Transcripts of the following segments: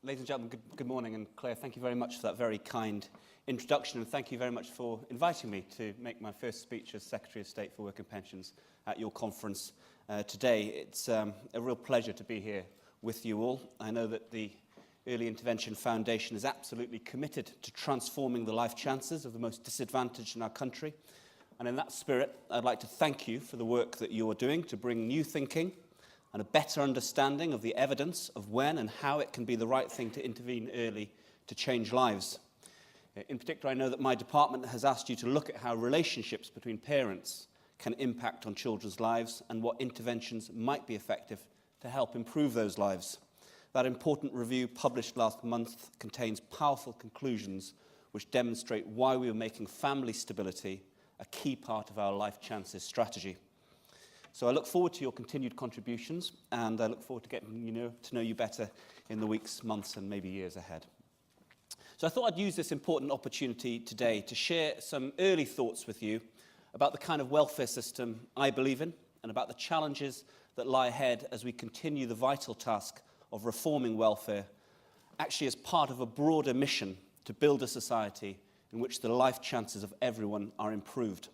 Ladies and gentlemen, good morning, and Claire, thank you very much for that very kind introduction, and thank you very much for inviting me to make my first speech as Secretary of State for Work and Pensions at your conference today. It's a real pleasure to be here with you all. I know that the Early Intervention Foundation is absolutely committed to transforming the life chances of the most disadvantaged in our country, and in that spirit, I'd like to thank you for the work that you are doing to bring new thinking and a better understanding of the evidence of when and how it can be the right thing to intervene early to change lives. In particular, I know that my department has asked you to look at how relationships between parents can impact on children's lives and what interventions might be effective to help improve those lives. That important review published last month contains powerful conclusions which demonstrate why we are making family stability a key part of our life chances strategy. So I look forward to your continued contributions, and I look forward to getting to know you better in the weeks, months, and maybe years ahead. So I thought I'd use this important opportunity today to share some early thoughts with you about the kind of welfare system I believe in, and about the challenges that lie ahead as we continue the vital task of reforming welfare, actually as part of a broader mission to build a society in which the life chances of everyone are improved.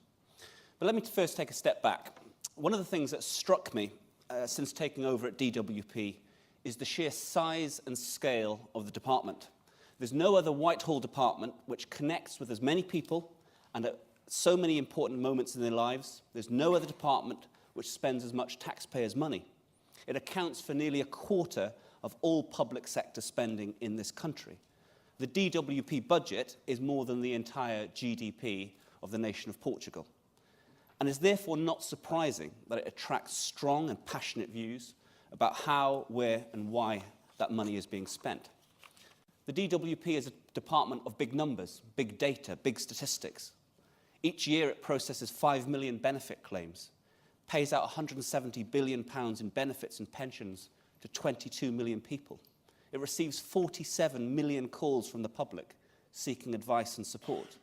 But let me first take a step back. One of the things that struck me since taking over at DWP is the sheer size and scale of the department. There's no other Whitehall department which connects with as many people and at so many important moments in their lives. There's no other department which spends as much taxpayers' money. It accounts for nearly a quarter of all public sector spending in this country. The DWP budget is more than the entire GDP of the nation of Portugal, and is therefore not surprising that it attracts strong and passionate views about how, where, and why that money is being spent. The DWP is a department of big numbers, big data, big statistics. Each year it processes 5 million benefit claims, pays out £170 billion in benefits and pensions to 22 million people. It receives 47 million calls from the public seeking advice and support.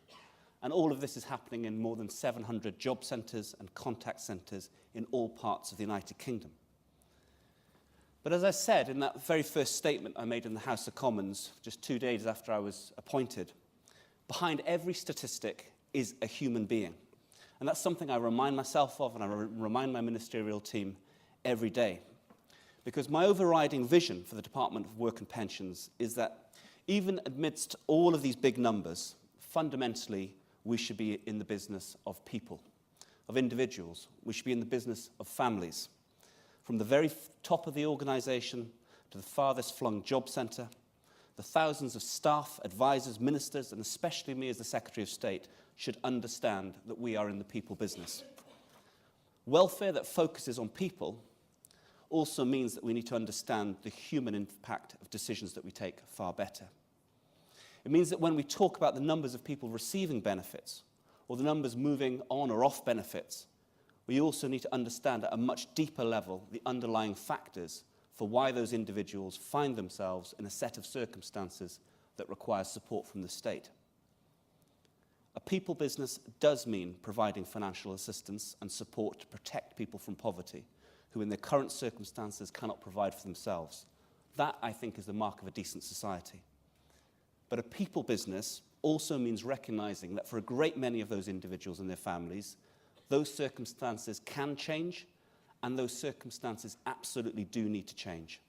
And all of this is happening in more than 700 job centres and contact centres in all parts of the United Kingdom. But as I said in that very first statement I made in the House of Commons just 2 days after I was appointed, behind every statistic is a human being. And that's something I remind myself of, and I remind my ministerial team every day. Because my overriding vision for the Department of Work and Pensions is that even amidst all of these big numbers, fundamentally, we should be in the business of people, of individuals. We should be in the business of families. From the very top of the organisation to the farthest flung job centre, the thousands of staff, advisors, ministers, and especially me as the Secretary of State should understand that we are in the people business. Welfare that focuses on people also means that we need to understand the human impact of decisions that we take far better. It means that when we talk about the numbers of people receiving benefits or the numbers moving on or off benefits, we also need to understand at a much deeper level the underlying factors for why those individuals find themselves in a set of circumstances that require support from the state. A people business does mean providing financial assistance and support to protect people from poverty who in their current circumstances cannot provide for themselves. That, I think, is the mark of a decent society. But a people business also means recognizing that for a great many of those individuals and their families, those circumstances can change, and those circumstances absolutely do need to change.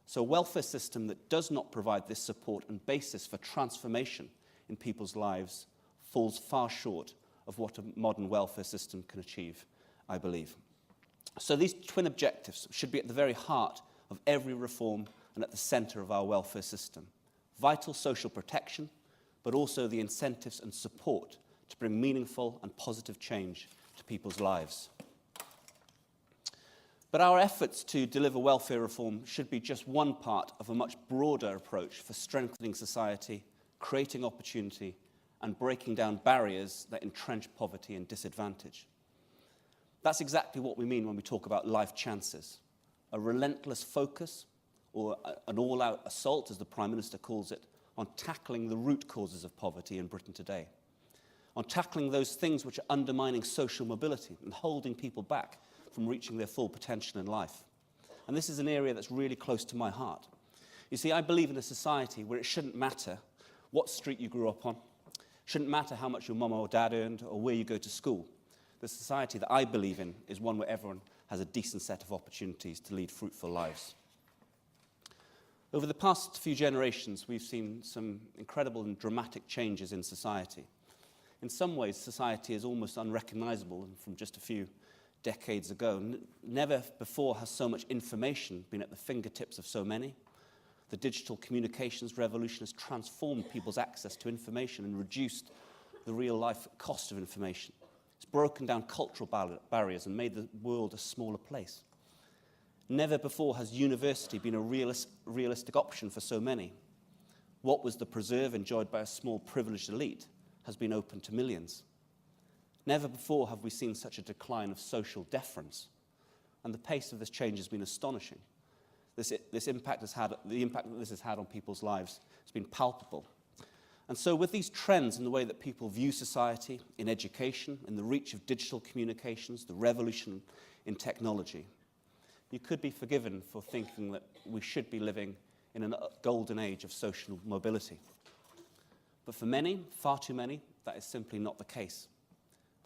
So a welfare system that does not provide this support and basis for transformation in people's lives falls far short of what a modern welfare system can achieve, I believe. So these twin objectives should be at the very heart of every reform and at the centre of our welfare system. Vital social protection, but also the incentives and support to bring meaningful and positive change to people's lives. But our efforts to deliver welfare reform should be just one part of a much broader approach for strengthening society, creating opportunity, and breaking down barriers that entrench poverty and disadvantage. That's exactly what we mean when we talk about life chances, a relentless focus, or an all-out assault, as the Prime Minister calls it, on tackling the root causes of poverty in Britain today, on tackling those things which are undermining social mobility and holding people back from reaching their full potential in life. And this is an area that's really close to my heart. You see, I believe in a society where it shouldn't matter what street you grew up on, shouldn't matter how much your mum or dad earned or where you go to school. The society that I believe in is one where everyone has a decent set of opportunities to lead fruitful lives. Over the past few generations, we've seen some incredible and dramatic changes in society. In some ways, society is almost unrecognizable from just a few decades ago. Never before has so much information been at the fingertips of so many. The digital communications revolution has transformed people's access to information and reduced the real-life cost of information. It's broken down cultural barriers and made the world a smaller place. Never before has university been a realistic option for so many. What was the preserve enjoyed by a small privileged elite has been open to millions. Never before have we seen such a decline of social deference, and the pace of this change has been astonishing. The impact that this has had on people's lives has been palpable. And so with these trends in the way that people view society, in education, in the reach of digital communications, the revolution in technology, you could be forgiven for thinking that we should be living in a golden age of social mobility. But for many, far too many, that is simply not the case.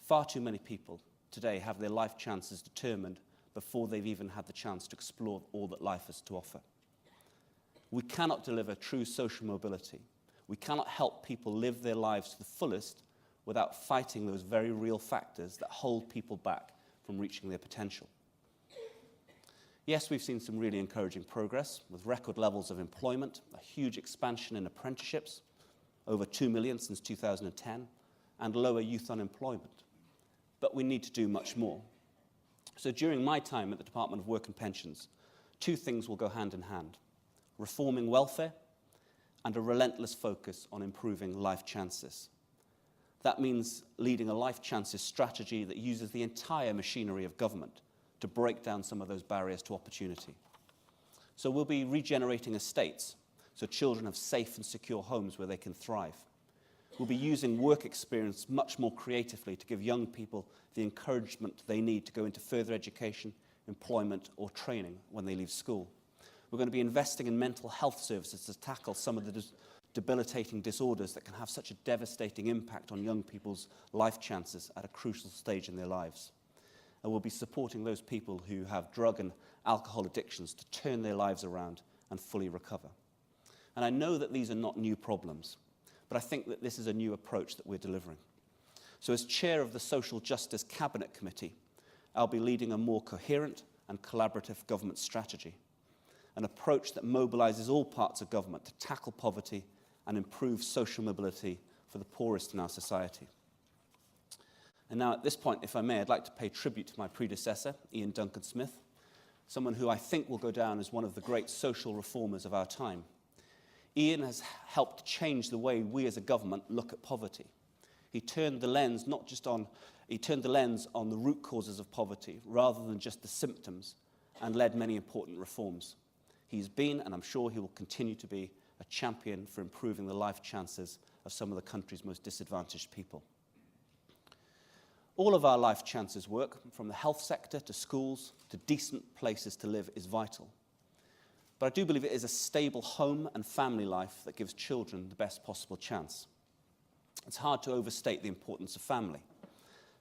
Far too many people today have their life chances determined before they've even had the chance to explore all that life has to offer. We cannot deliver true social mobility. We cannot help people live their lives to the fullest without fighting those very real factors that hold people back from reaching their potential. Yes, we've seen some really encouraging progress with record levels of employment, a huge expansion in apprenticeships, over 2 million since 2010, and lower youth unemployment. But we need to do much more. So during my time at the Department of Work and Pensions, two things will go hand in hand: reforming welfare and a relentless focus on improving life chances. That means leading a life chances strategy that uses the entire machinery of government to break down some of those barriers to opportunity. So we'll be regenerating estates so children have safe and secure homes where they can thrive. We'll be using work experience much more creatively to give young people the encouragement they need to go into further education, employment, or training when they leave school. We're going to be investing in mental health services to tackle some of the debilitating disorders that can have such a devastating impact on young people's life chances at a crucial stage in their lives. And we'll be supporting those people who have drug and alcohol addictions to turn their lives around and fully recover. And I know that these are not new problems, but I think that this is a new approach that we're delivering. So as chair of the Social Justice Cabinet Committee, I'll be leading a more coherent and collaborative government strategy, an approach that mobilises all parts of government to tackle poverty and improve social mobility for the poorest in our society. And now at this point, if I may, I'd like to pay tribute to my predecessor, Ian Duncan Smith, someone who I think will go down as one of the great social reformers of our time. Ian has helped change the way we as a government look at poverty. He turned the lens on the root causes of poverty rather than just the symptoms, and led many important reforms. He's been, and I'm sure he will continue to be, a champion for improving the life chances of some of the country's most disadvantaged people. All of our life chances work, from the health sector to schools to decent places to live, is vital. But I do believe it is a stable home and family life that gives children the best possible chance. It's hard to overstate the importance of family,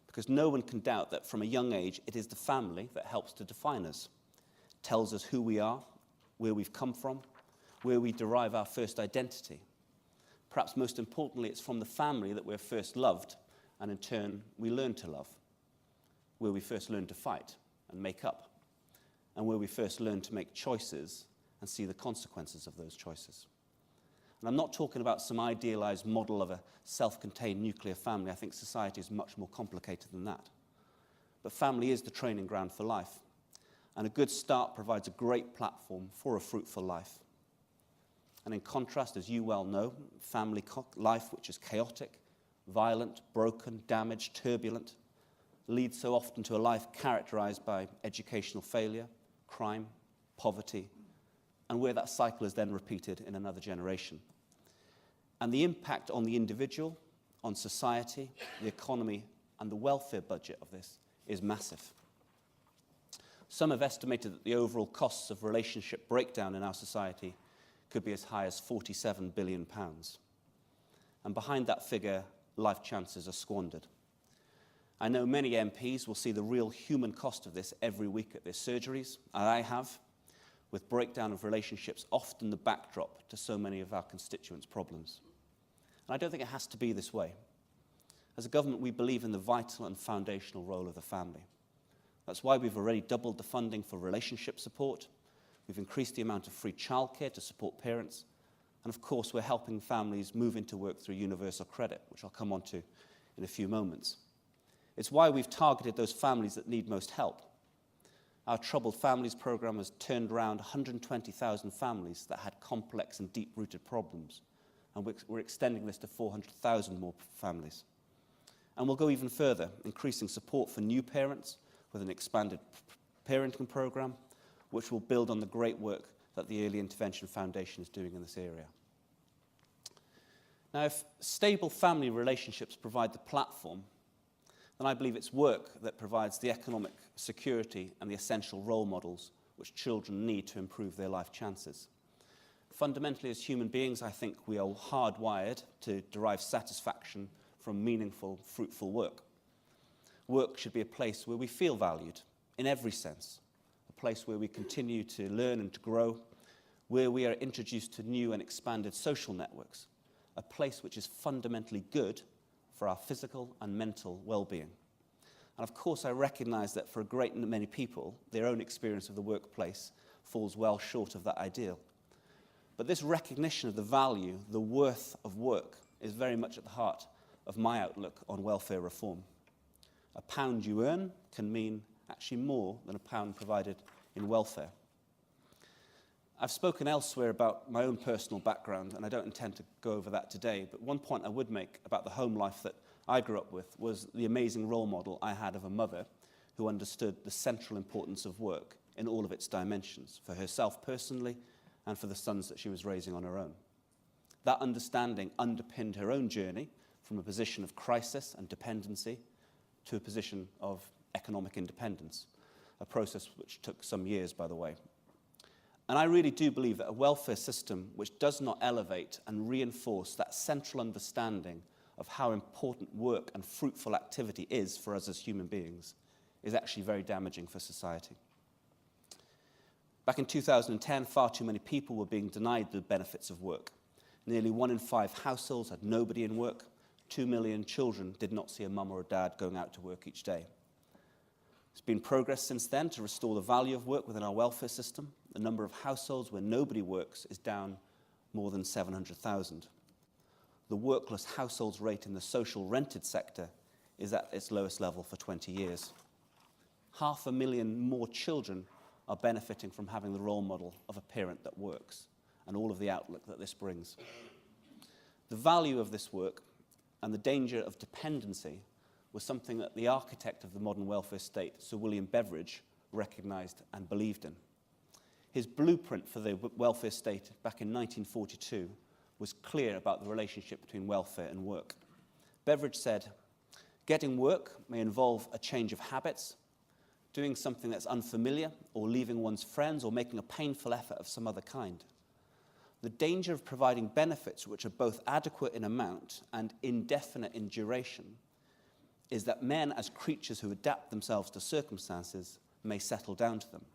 because no one can doubt that from a young age it is the family that helps to define us, tells us who we are, where we've come from, where we derive our first identity. Perhaps most importantly, it's from the family that we're first loved, and in turn we learn to love, where we first learn to fight and make up, and where we first learn to make choices and see the consequences of those choices. And I'm not talking about some idealized model of a self-contained nuclear family. I think society is much more complicated than that. But family is the training ground for life, and a good start provides a great platform for a fruitful life. And in contrast, as you well know, family life, which is chaotic, violent, broken, damaged, turbulent, leads so often to a life characterized by educational failure, crime, poverty, and where that cycle is then repeated in another generation. And the impact on the individual, on society, the economy, and the welfare budget of this is massive. Some have estimated that the overall costs of relationship breakdown in our society could be as high as £47 billion. And behind that figure, life chances are squandered. I know many MPs will see the real human cost of this every week at their surgeries, and I have, with breakdown of relationships often the backdrop to so many of our constituents' problems. And I don't think it has to be this way. As a government, we believe in the vital and foundational role of the family. That's why we've already doubled the funding for relationship support. We've increased the amount of free childcare to support parents. And of course, we're helping families move into work through universal credit, which I'll come on to in a few moments. It's why we've targeted those families that need most help. Our Troubled Families programme has turned around 120,000 families that had complex and deep-rooted problems. And we're extending this to 400,000 more families. And we'll go even further, increasing support for new parents with an expanded parenting programme, which will build on the great work that the Early Intervention Foundation is doing in this area. Now, if stable family relationships provide the platform, then I believe it's work that provides the economic security and the essential role models which children need to improve their life chances. Fundamentally, as human beings, I think we are hardwired to derive satisfaction from meaningful, fruitful work. Work should be a place where we feel valued in every sense, a place where we continue to learn and to grow, where we are introduced to new and expanded social networks, a place which is fundamentally good for our physical and mental well-being. And of course, I recognize that for a great many people, their own experience of the workplace falls well short of that ideal. But this recognition of the value, the worth of work, is very much at the heart of my outlook on welfare reform. A pound you earn can mean actually more than a pound provided in welfare. I've spoken elsewhere about my own personal background, and I don't intend to go over that today, but one point I would make about the home life that I grew up with was the amazing role model I had of a mother who understood the central importance of work in all of its dimensions, for herself personally and for the sons that she was raising on her own. That understanding underpinned her own journey from a position of crisis and dependency to a position of economic independence, a process which took some years, by the way. And I really do believe that a welfare system which does not elevate and reinforce that central understanding of how important work and fruitful activity is for us as human beings is actually very damaging for society. Back in 2010, far too many people were being denied the benefits of work. Nearly 1 in 5 households had nobody in work. 2 million children did not see a mum or a dad going out to work each day. There's been progress since then to restore the value of work within our welfare system. The number of households where nobody works is down more than 700,000. The workless households rate in the social rented sector is at its lowest level for 20 years. 500,000 more children are benefiting from having the role model of a parent that works, and all of the outlook that this brings. The value of this work and the danger of dependency was something that the architect of the modern welfare state, Sir William Beveridge, recognised and believed in. His blueprint for the welfare state back in 1942 was clear about the relationship between welfare and work. Beveridge said, "Getting work may involve a change of habits, doing something that's unfamiliar, or leaving one's friends, or making a painful effort of some other kind. The danger of providing benefits which are both adequate in amount and indefinite in duration is that men, as creatures who adapt themselves to circumstances, may settle down to them."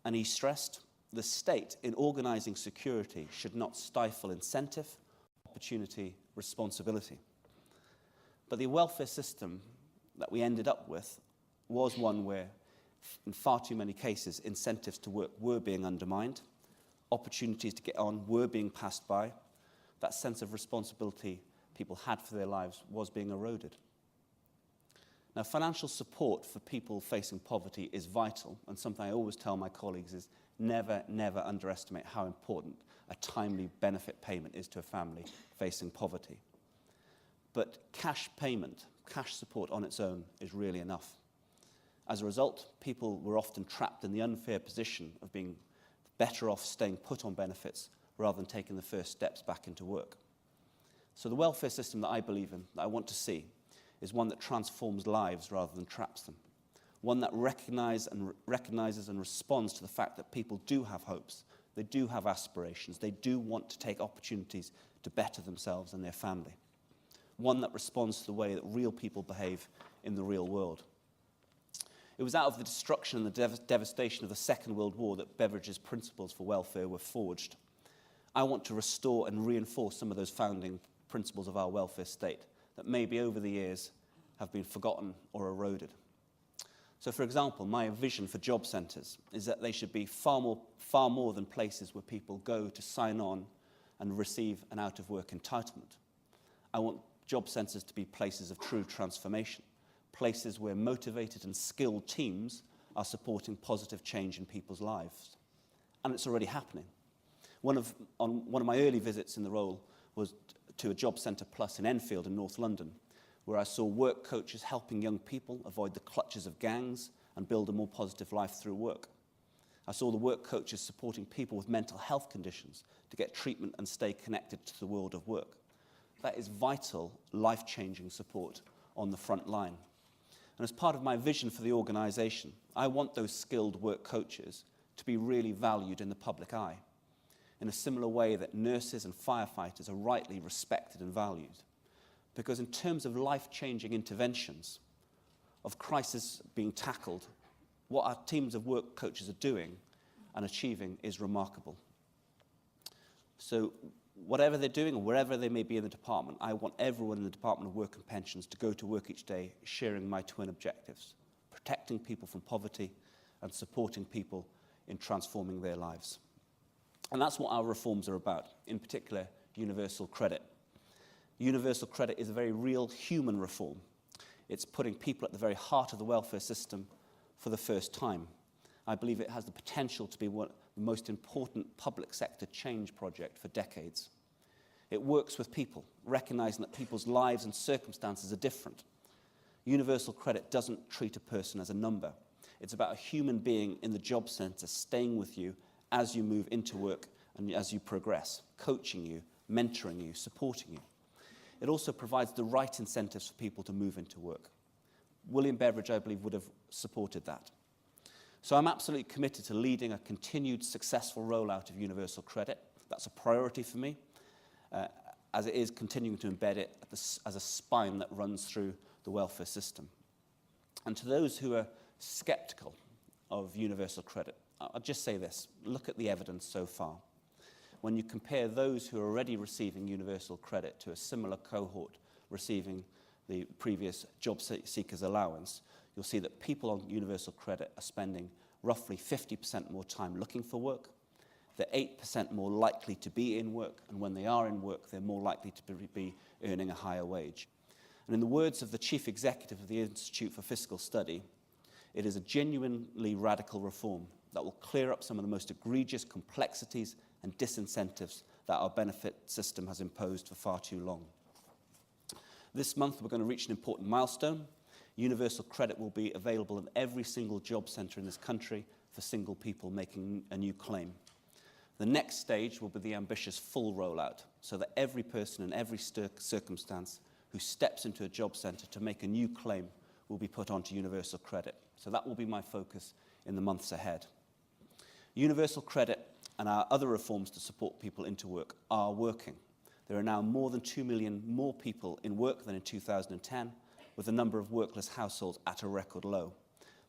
And he stressed, the state, in organising security, should not stifle incentive, opportunity, responsibility. But the welfare system that we ended up with was one where, in far too many cases, incentives to work were being undermined, opportunities to get on were being passed by, that sense of responsibility people had for their lives was being eroded. Now, financial support for people facing poverty is vital, and something I always tell my colleagues is never, never underestimate how important a timely benefit payment is to a family facing poverty. But cash payment, cash support on its own is really enough. As a result, people were often trapped in the unfair position of being better off staying put on benefits rather than taking the first steps back into work. So the welfare system that I believe in, that I want to see, is one that transforms lives rather than traps them. One that recognizes and responds to the fact that people do have hopes, They do have aspirations. They do want to take opportunities to better themselves and their family. One that responds to the way that real people behave in the real world. It was out of the destruction and the devastation of the Second World War that Beveridge's principles for welfare were forged. I want to restore and reinforce some of those founding principles of our welfare state that maybe over the years have been forgotten or eroded. So, for example, my vision for job centres is that they should be far more than places where people go to sign on and receive an out-of-work entitlement. I want job centres to be places of true transformation, places where motivated and skilled teams are supporting positive change in people's lives. And it's already happening. One of my early visits in the role was to a Job Centre Plus in Enfield in North London, where I saw work coaches helping young people avoid the clutches of gangs and build a more positive life through work. I saw the work coaches supporting people with mental health conditions to get treatment and stay connected to the world of work. That is vital, life-changing support on the front line. And as part of my vision for the organisation, I want those skilled work coaches to be really valued in the public eye, in a similar way that nurses and firefighters are rightly respected and valued. Because in terms of life-changing interventions, of crisis being tackled, what our teams of work coaches are doing and achieving is remarkable. So whatever they're doing or wherever they may be in the department, I want everyone in the Department of Work and Pensions to go to work each day sharing my twin objectives: protecting people from poverty and supporting people in transforming their lives. And that's what our reforms are about, in particular, universal credit. Universal credit is a very real human reform. It's putting people at the very heart of the welfare system for the first time. I believe it has the potential to be one of the most important public sector change project for decades. It works with people, recognizing that people's lives and circumstances are different. Universal credit doesn't treat a person as a number. It's about a human being in the job centre staying with you as you move into work and as you progress, coaching you, mentoring you, supporting you. It also provides the right incentives for people to move into work. William Beveridge, I believe, would have supported that. So I'm absolutely committed to leading a continued successful rollout of universal credit. That's a priority for me, as it is continuing to embed it as a spine that runs through the welfare system. And to those who are sceptical of universal credit, I'll just say this: look at the evidence so far. When you compare those who are already receiving universal credit to a similar cohort receiving the previous job seekers allowance, you'll see that people on universal credit are spending roughly 50% more time looking for work. They're 8% more likely to be in work, and when they are in work, they're more likely to be earning a higher wage. And in the words of the chief executive of the Institute for Fiscal Study, it is a genuinely radical reform that will clear up some of the most egregious complexities and disincentives that our benefit system has imposed for far too long. This month, we're going to reach an important milestone. Universal credit will be available in every single job centre in this country for single people making a new claim. The next stage will be the ambitious full rollout, so that every person in every circumstance who steps into a job centre to make a new claim will be put onto universal credit. So that will be my focus in the months ahead. Universal credit and our other reforms to support people into work are working. There are now more than 2 million more people in work than in 2010, with the number of workless households at a record low.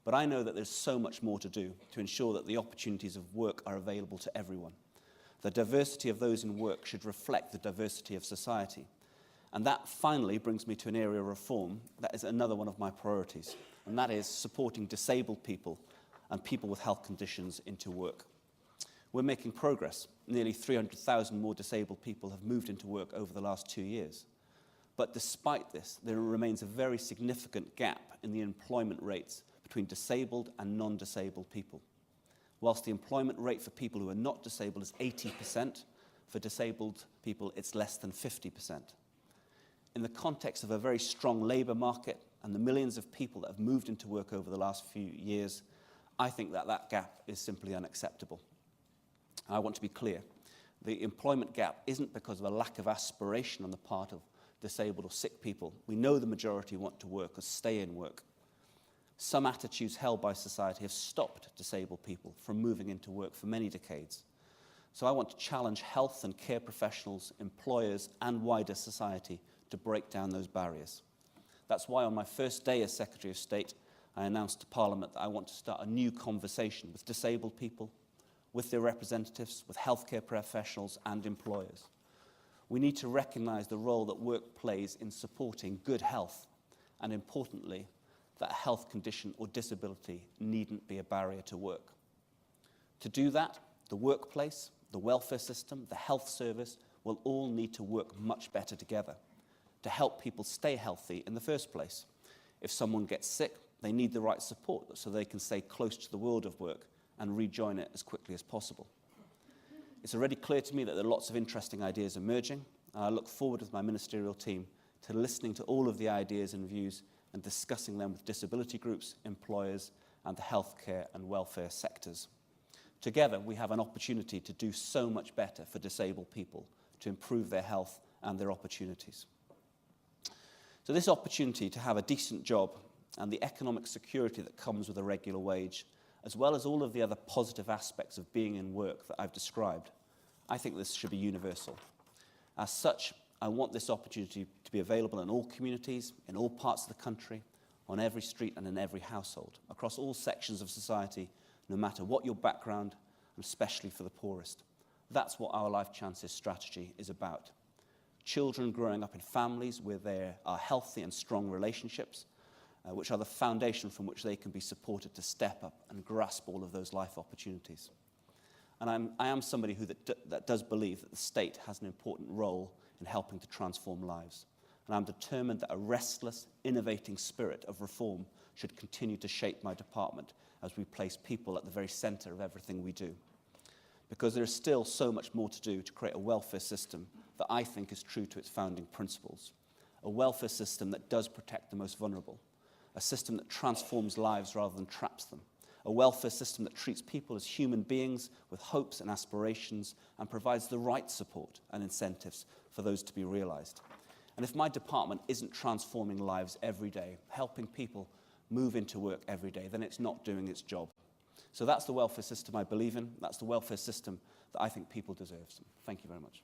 But I know that there's so much more to do to ensure that the opportunities of work are available to everyone. The diversity of those in work should reflect the diversity of society. And that finally brings me to an area of reform that is another one of my priorities, and that is supporting disabled people and people with health conditions into work. We're making progress. Nearly 300,000 more disabled people have moved into work over the last 2 years. But despite this, there remains a very significant gap in the employment rates between disabled and non-disabled people. Whilst the employment rate for people who are not disabled is 80%, for disabled people it's less than 50%. In the context of a very strong labour market and the millions of people that have moved into work over the last few years, I think that that gap is simply unacceptable. I want to be clear. The employment gap isn't because of a lack of aspiration on the part of disabled or sick people. We know the majority want to work or stay in work. Some attitudes held by society have stopped disabled people from moving into work for many decades. So I want to challenge health and care professionals, employers, and wider society to break down those barriers. That's why on my first day as Secretary of State, I announced to Parliament that I want to start a new conversation with disabled people, with their representatives, with healthcare professionals and employers. We need to recognise the role that work plays in supporting good health, and importantly, that a health condition or disability needn't be a barrier to work. To do that, the workplace, the welfare system, the health service will all need to work much better together to help people stay healthy in the first place. If someone gets sick, they need the right support so they can stay close to the world of work and rejoin it as quickly as possible. It's already clear to me that there are lots of interesting ideas emerging, and I look forward with my ministerial team to listening to all of the ideas and views and discussing them with disability groups, employers, and the healthcare and welfare sectors. Together, we have an opportunity to do so much better for disabled people, to improve their health and their opportunities. So this opportunity to have a decent job and the economic security that comes with a regular wage, as well as all of the other positive aspects of being in work that I've described, I think this should be universal. As such, I want this opportunity to be available in all communities, in all parts of the country, on every street and in every household, across all sections of society, no matter what your background, and especially for the poorest. That's what our Life Chances strategy is about. Children growing up in families where there are healthy and strong relationships, which are the foundation from which they can be supported to step up and grasp all of those life opportunities. And I am somebody that does believe that the state has an important role in helping to transform lives. And I'm determined that a restless, innovating spirit of reform should continue to shape my department as we place people at the very centre of everything we do. Because there is still so much more to do to create a welfare system that I think is true to its founding principles. A welfare system that does protect the most vulnerable. A system that transforms lives rather than traps them. A welfare system that treats people as human beings with hopes and aspirations and provides the right support and incentives for those to be realised. And if my department isn't transforming lives every day, helping people move into work every day, then it's not doing its job. So that's the welfare system I believe in. That's the welfare system that I think people deserve. So thank you very much.